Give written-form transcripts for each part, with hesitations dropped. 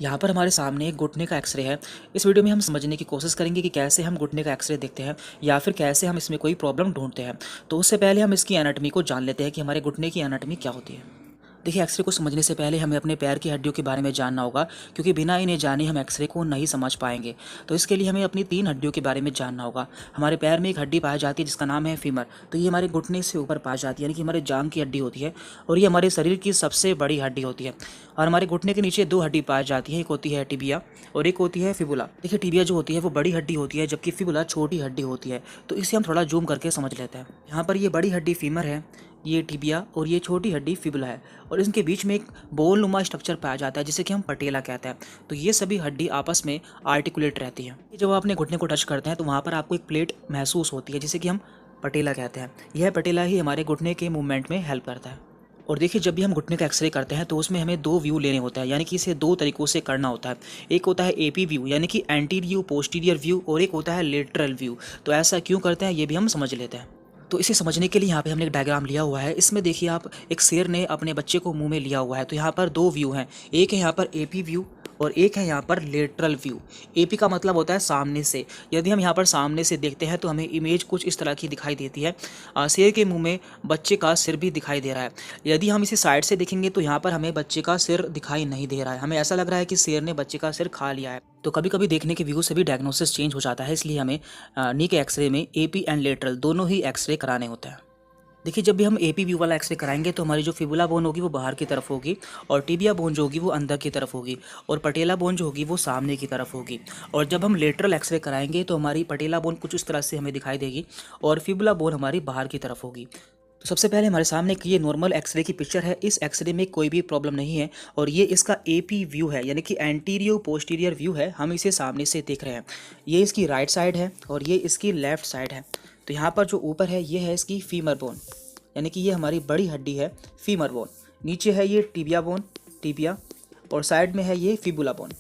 यहाँ पर हमारे सामने एक घुटने का एक्सरे है। इस वीडियो में हम समझने की कोशिश करेंगे कि कैसे हम घुटने का एक्सरे देखते हैं या फिर कैसे हम इसमें कोई प्रॉब्लम ढूंढते हैं। तो उससे पहले हम इसकी एनाटॉमी को जान लेते हैं कि हमारे घुटने की एनाटॉमी क्या होती है। देखिए, एक्सरे को समझने से पहले हमें अपने पैर की हड्डियों के बारे में जानना होगा, क्योंकि बिना इन्हें जाने हम एक्सरे को नहीं समझ पाएंगे। तो इसके लिए हमें अपनी 3 हड्डियों के बारे में जानना होगा। हमारे पैर में एक हड्डी पाई जाती है जिसका नाम है फीमर। तो ये हमारे घुटने से ऊपर पाई जाती है, यानी कि हमारे जांघ की हड्डी होती है और ये हमारे शरीर की सबसे बड़ी हड्डी होती है। और हमारे घुटने के नीचे 2 हड्डी पाई जाती है, एक होती है टिबिया और एक होती है फिबुला। देखिए, टिबिया जो होती है वो बड़ी हड्डी होती है, जबकि फिबुला छोटी हड्डी होती है। तो इसे हम थोड़ा जूम करके समझ लेते हैं। यहाँ पर ये बड़ी हड्डी फीमर है, ये टिबिया और ये छोटी हड्डी फिबुला है, और इनके बीच में एक बोलनुमा स्ट्रक्चर पाया जाता है जिसे कि हम पटेला कहते हैं। तो ये सभी हड्डी आपस में आर्टिकुलेट रहती है। जब आप अपने घुटने को टच करते हैं तो वहाँ पर आपको एक प्लेट महसूस होती है जिसे कि हम पटेला कहते हैं। यह पटेला ही हमारे घुटने के मूवमेंट में हेल्प करता है। और देखिए, जब भी हम घुटने का एक्सरे करते हैं तो उसमें हमें 2 व्यू लेने होता है, यानी कि इसे 2 तरीकों से करना होता है। एक होता है एपी व्यू, यानी कि एंटीरियर पोस्टीरियर व्यू, और एक होता है लेटरल व्यू। तो ऐसा क्यों करते हैं ये भी हम समझ लेते हैं। तो इसे समझने के लिए यहाँ पे हमने एक डायग्राम लिया हुआ है। इसमें देखिए आप, एक शेर ने अपने बच्चे को मुंह में लिया हुआ है। तो यहाँ पर 2 व्यू हैं, एक है यहाँ पर एपी व्यू और एक है यहाँ पर लेटरल व्यू। एपी का मतलब होता है सामने से। यदि हम यहाँ पर सामने से देखते हैं तो हमें इमेज कुछ इस तरह की दिखाई देती है। शेर के मुंह में बच्चे का सिर भी दिखाई दे रहा है। यदि हम इसे साइड से देखेंगे तो यहाँ पर हमें बच्चे का सिर दिखाई नहीं दे रहा है। हमें ऐसा लग रहा है कि शेर ने बच्चे का सिर खा लिया है। तो कभी कभी देखने के व्यू से भी डायग्नोसिस चेंज हो जाता है, इसलिए हमें नी के एक्सरे में एपी एंड लेटरल दोनों ही एक्सरे कराने होते हैं। देखिए, जब भी हम एपी व्यू वाला एक्सरे कराएंगे तो हमारी जो फिबुला बोन होगी वो बाहर की तरफ होगी, और टिबिया बोन जो होगी वो अंदर की तरफ होगी, और पटेला बोन जो होगी वो सामने की तरफ होगी। और जब हम लेटरल एक्सरे कराएंगे तो हमारी पटेला बोन कुछ इस तरह से हमें दिखाई देगी और फिबुला बोन हमारी बाहर की तरफ होगी। तो सबसे पहले हमारे सामने ये नॉर्मल एक्सरे की पिक्चर है। इस एक्सरे में कोई भी प्रॉब्लम नहीं है, और ये इसका एपी व्यू है, यानी कि एंटीरियर पोस्टीरियर व्यू है। हम इसे सामने से देख रहे हैं। ये इसकी राइट साइड है और ये इसकी लेफ्ट साइड है। तो यहाँ पर जो ऊपर है ये है इसकी फीमर बोन, यानी कि ये हमारी बड़ी हड्डी है फीमर बोन। नीचे है ये टिबिया बोन, टिबिया, और साइड में है ये फिबुला बोन।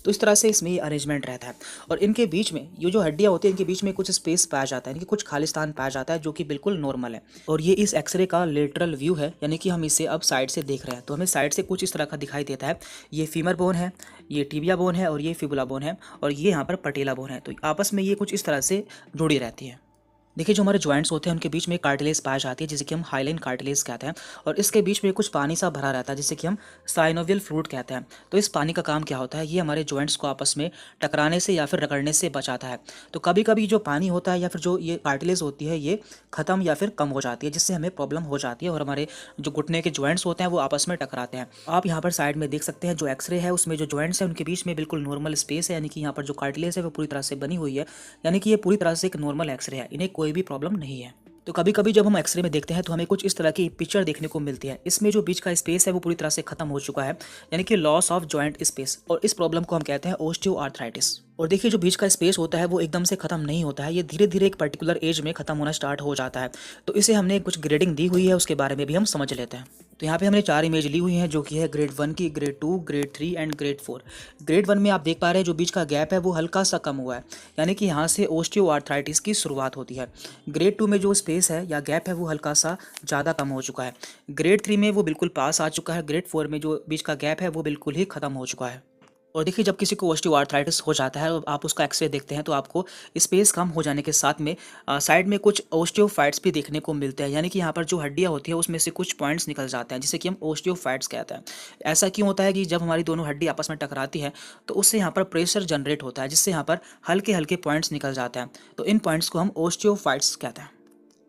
तो इस तरह से इसमें ये अरेंजमेंट रहता है। और इनके बीच में ये जो हड्डियाँ होती हैं, इनके बीच में कुछ स्पेस पाया जाता है, यानी कि कुछ खालिस्तान पाया जाता है, जो कि बिल्कुल नॉर्मल है। और ये इस एक्सरे का लेटरल व्यू है, यानी कि हम इसे अब साइड से देख रहे हैं। तो हमें साइड से कुछ इस तरह का दिखाई देता है। ये फीमर बोन है, ये टिबिया बोन है, और ये फिबुला बोन है, और ये यहाँ पर पटेला बोन है। तो आपस में ये कुछ इस तरह से जुड़ी रहती है। देखिए, जो हमारे जॉइंट्स होते हैं उनके बीच में कार्टिलेज पाई जाती है जिसे कि हम हाइलाइन कार्टिलेज कहते हैं, और इसके बीच में कुछ पानी सा भरा रहता है जिसे कि हम साइनोवियल फ्लूइड कहते हैं। तो इस पानी का काम क्या होता है, ये हमारे जॉइंट्स को आपस में टकराने से या फिर रगड़ने से बचाता है। तो कभी कभी जो पानी होता है या फिर जो ये कार्टिलेज होती है ये ख़त्म या फिर कम हो जाती है, जिससे हमें प्रॉब्लम हो जाती है और हमारे जो घुटने के जॉइंट्स होते हैं वो आपस में टकराते हैं। आप यहाँ पर साइड में देख सकते हैं, जो एक्सरे है उसमें जो जॉइंट्स हैं उनके बीच में बिल्कुल नॉर्मल स्पेस है, यानी कि यहाँ पर जो कार्टिलेज है वो पूरी तरह से बनी हुई है, यानी कि ये पूरी तरह से एक नॉर्मल एक्सरे है, इन्हें कोई भी प्रॉब्लम नहीं है। तो कभी कभी जब हम एक्सरे में देखते हैं तो हमें कुछ इस तरह की पिक्चर देखने को मिलती है। इसमें जो बीच का स्पेस है वो पूरी तरह से खत्म हो चुका है, यानी कि लॉस ऑफ जॉइंट स्पेस, और इस प्रॉब्लम को हम कहते हैं ओस्टियोआर्थराइटिस। और देखिए, जो बीच का स्पेस होता है वो एकदम से खत्म नहीं होता है, ये धीरे धीरे एक पर्टिकुलर एज में खत्म होना स्टार्ट हो जाता है। तो इसे हमने कुछ ग्रेडिंग दी हुई है, उसके बारे में भी हम समझ लेते हैं। तो यहाँ पे हमने 4 इमेज ली हुई हैं, जो कि है ग्रेड 1 की, grade 2, grade 3 and grade 4। Grade 1 में आप देख पा रहे हैं जो बीच का गैप है वो हल्का सा कम हुआ है, यानी कि यहाँ से ओस्टियोआर्थराइटिस की शुरुआत होती है। ग्रेड 2 में जो स्पेस है या गैप है वो हल्का सा ज़्यादा कम हो चुका है। ग्रेड 3 में वो बिल्कुल पास आ चुका है। ग्रेड 4 में जो बीच का गैप है वो बिल्कुल ही खत्म हो चुका है। और देखिए, जब किसी को ओस्टियोआर्थराइटिस हो जाता है और आप उसका एक्सरे देखते हैं तो आपको स्पेस कम हो जाने के साथ में साइड में कुछ ओस्टियोफाइट्स भी देखने को मिलते हैं, यानी कि यहाँ पर जो हड्डियाँ होती है उसमें से कुछ पॉइंट्स निकल जाते हैं जिसे कि हम ओस्टियोफाइट्स कहते हैं। ऐसा क्यों होता है कि जब हमारी दोनों हड्डी आपस में टकराती है तो उससे यहाँ पर प्रेशर जनरेट होता है, जिससे यहाँ पर हल्के हल्के पॉइंट्स निकल जाते हैं। तो इन पॉइंट्स को हम ओस्टियोफाइट्स कहते हैं।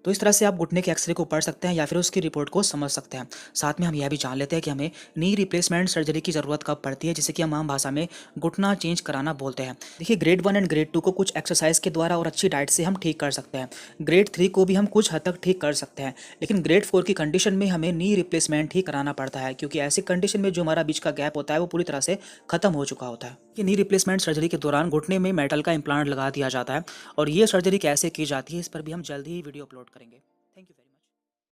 तो इस तरह से आप घुटने के एक्सरे को पढ़ सकते हैं या फिर उसकी रिपोर्ट को समझ सकते हैं। साथ में हम यह भी जान लेते हैं कि हमें नी रिप्लेसमेंट सर्जरी की ज़रूरत कब पड़ती है, जिसे कि हम आम भाषा में घुटना चेंज कराना बोलते हैं। देखिए, ग्रेड 1 एंड ग्रेड 2 को कुछ एक्सरसाइज के द्वारा और अच्छी डाइट से हम ठीक कर सकते हैं। ग्रेड 3 को भी हम कुछ हद तक ठीक कर सकते हैं, लेकिन ग्रेड 4 की कंडीशन में हमें नी रिप्लेसमेंट ही कराना पड़ता है, क्योंकि ऐसी कंडीशन में जो हमारा बीच का गैप होता है वो पूरी तरह से खत्म हो चुका होता है। कि नी रिप्लेसमेंट सर्जरी के दौरान घुटने में मेटल का इम्प्लांट लगा दिया जाता है, और ये सर्जरी कैसे की जाती है इस पर भी हम जल्द ही वीडियो अपलोड करेंगे।